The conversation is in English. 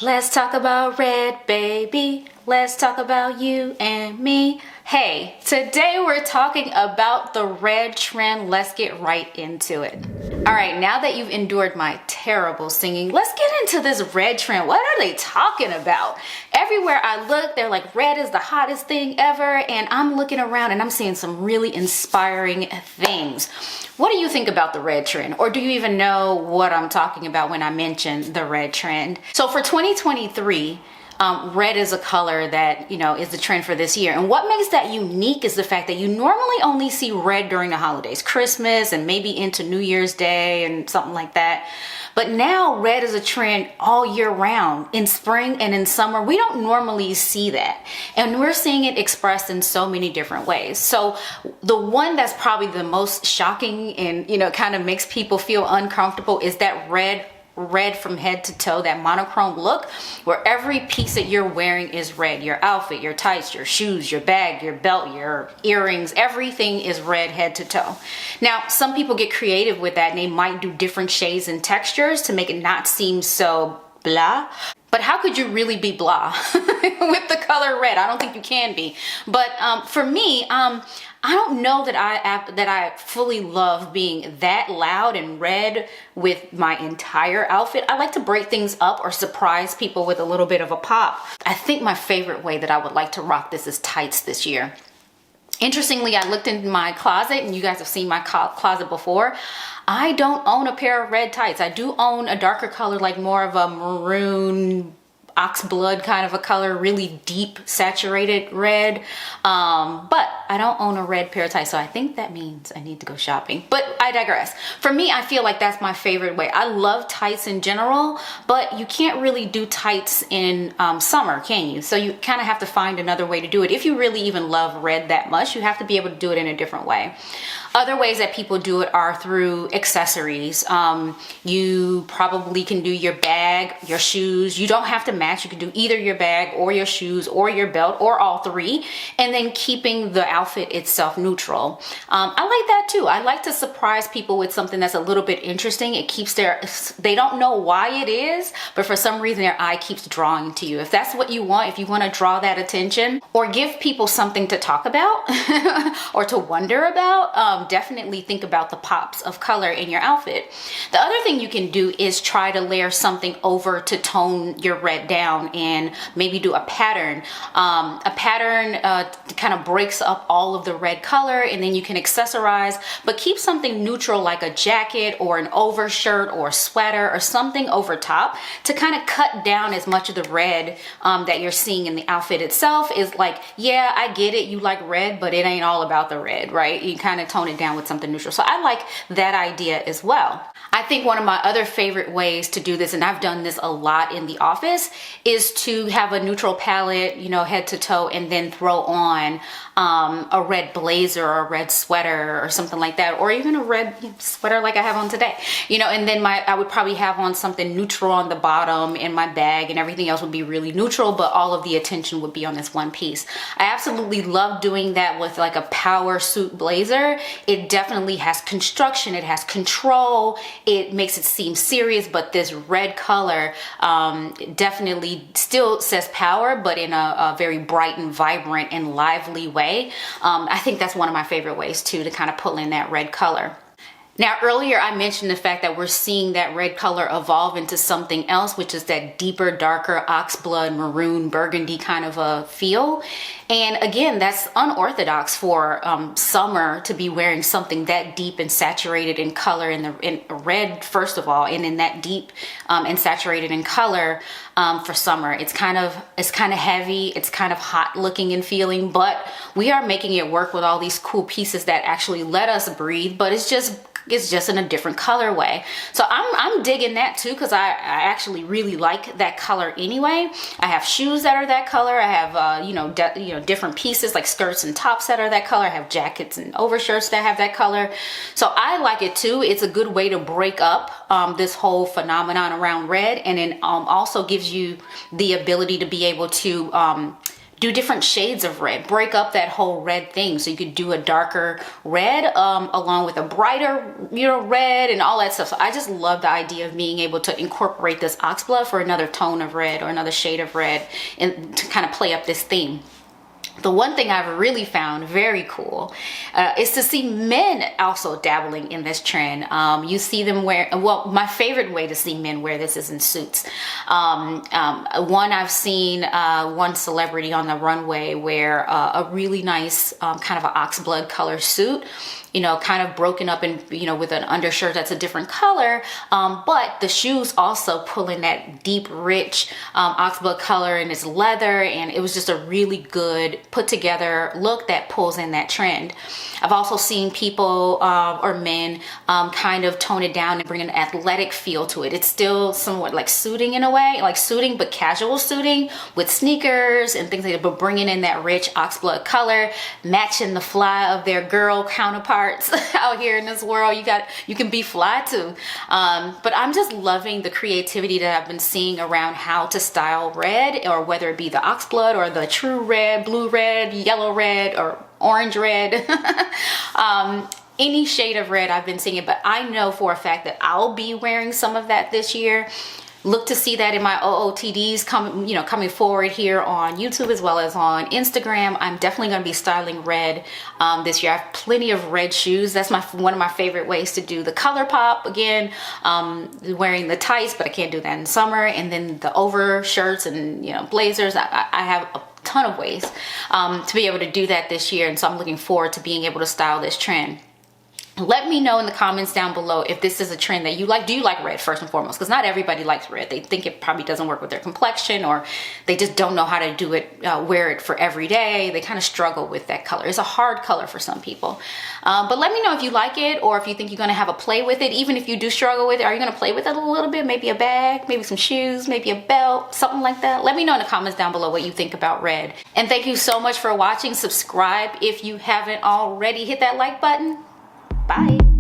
Let's talk about red, baby. Let's talk about you and me. Hey, today we're talking about the red trend. Let's get right into it. All right, now that you've endured my terrible singing, let's get into this red trend. What are they talking about? Everywhere I look, they're like, red is the hottest thing ever. And I'm looking around and I'm seeing some really inspiring things. What do you think about the red trend? Or do you even know what I'm talking about when I mention the red trend? So for 2023, red is a color that, is the trend for this year. And what makes that unique is the fact that you normally only see red during the holidays, Christmas and maybe into New Year's Day and something like that. But now red is a trend all year round. In spring and in summer, we don't normally see that. And we're seeing it expressed in so many different ways. So the one that's probably the most shocking and, kind of makes people feel uncomfortable is that red from head to toe, that monochrome look where every piece that you're wearing is red. Your outfit, your tights, your shoes, your bag, your belt, your earrings, everything is red head to toe. Now, some people get creative with that and they might do different shades and textures to make it not seem so blah. But how could you really be blah with the color red? I don't think you can be. But for me, I don't know that I fully love being that loud and red with my entire outfit. I like to break things up or surprise people with a little bit of a pop. I think my favorite way that I would like to rock this is tights this year. Interestingly, I looked in my closet, and you guys have seen my closet before. I don't own a pair of red tights. I do own a darker color, like more of a maroon, ox blood kind of a color, really deep saturated red, but I don't own a red pair of tights, so I think that means I need to go shopping. But I digress. For me, I feel like that's my favorite way. I love tights in general, but you can't really do tights in summer, can you? So you kind of have to find another way to do it. If you really even love red that much, you have to be able to do it in a different way. Other ways that people do it are through accessories. You probably can do your bag, your shoes. You don't have to match. You can do either your bag or your shoes or your belt or all three, and then keeping the outfit itself neutral. I like that too. I like to surprise people with something that's a little bit interesting. It keeps they don't know why it is, but for some reason their eye keeps drawing to you. If that's what you want, if you want to draw that attention or give people something to talk about or to wonder about, definitely think about the pops of color in your outfit. The other thing you can do is try to layer something over to tone your red down and maybe do a pattern. A pattern kind of breaks up all of the red color, and then you can accessorize, but keep something neutral like a jacket or an overshirt or a sweater or something over top to kind of cut down as much of the red that you're seeing in the outfit itself. Is like, yeah, I get it, you like red, but it ain't all about the red, right? You kind of tone it down with something neutral. So I like that idea as well. I think one of my other favorite ways to do this, and I've done this a lot in the office, is to have a neutral palette, head to toe, and then throw on a red blazer or a red sweater or something like that, or even a red sweater like I have on today, and then I would probably have on something neutral on the bottom, and my bag and everything else would be really neutral, but all of the attention would be on this one piece. I absolutely love doing that with like a power suit blazer. It definitely has construction, it has control, it makes it seem serious, but this red color definitely still says power, but in a very bright and vibrant and lively way. I think that's one of my favorite ways too, to kind of pull in that red color. Now, earlier I mentioned the fact that we're seeing that red color evolve into something else, which is that deeper, darker oxblood, maroon, burgundy kind of a feel. And again, that's unorthodox for summer to be wearing something that deep and saturated in color, in red first of all, and in that deep and saturated in color for summer. It's kind of heavy, it's kind of hot looking and feeling, but we are making it work with all these cool pieces that actually let us breathe, but it's just in a different colorway. So I'm digging that too, because I actually really like that color anyway. I have shoes that are that color. I have different pieces like skirts and tops that are that color. I have jackets and overshirts that have that color. So I like it too. It's a good way to break up this whole phenomenon around red, and then also gives you the ability to be able to do different shades of red, break up that whole red thing. So you could do a darker red along with a brighter, red and all that stuff. So I just love the idea of being able to incorporate this oxblood for another tone of red or another shade of red, and to kind of play up this theme. The one thing I've really found very cool is to see men also dabbling in this trend. You see them wear, well, my favorite way to see men wear this is in suits. I've seen one celebrity on the runway wear a really nice kind of an oxblood color suit, kind of broken up and, with an undershirt that's a different color. But the shoes also pull in that deep, rich oxblood color, and it's leather, and it was just a really good put together look that pulls in that trend. I've also seen people or men kind of tone it down and bring an athletic feel to it. It's still somewhat like suiting in a way, like suiting, but casual suiting with sneakers and things like that, but bringing in that rich oxblood color, matching the fly of their girl counterparts out here in this world. You can be fly too. But I'm just loving the creativity that I've been seeing around how to style red, or whether it be the oxblood or the true red, blue red, yellow red, or orange red. Any shade of red, I've been seeing it, but I know for a fact that I'll be wearing some of that this year. Look to see that in my OOTDs coming forward here on YouTube as well as on Instagram. I'm definitely going to be styling red this year. I have plenty of red shoes. That's one of my favorite ways to do the color pop. Again, wearing the tights, but I can't do that in summer. And then the over shirts and blazers. I have a ton of ways to be able to do that this year, and so I'm looking forward to being able to style this trend. Let me know in the comments down below if this is a trend that you like. Do you like red, first and foremost? Because not everybody likes red. They think it probably doesn't work with their complexion, or they just don't know how to do it, wear it for every day. They kind of struggle with that color. It's a hard color for some people. But let me know if you like it, or if you think you're going to have a play with it. Even if you do struggle with it, are you going to play with it a little bit? Maybe a bag, maybe some shoes, maybe a belt, something like that. Let me know in the comments down below what you think about red. And thank you so much for watching. Subscribe if you haven't already. Hit that like button. Bye.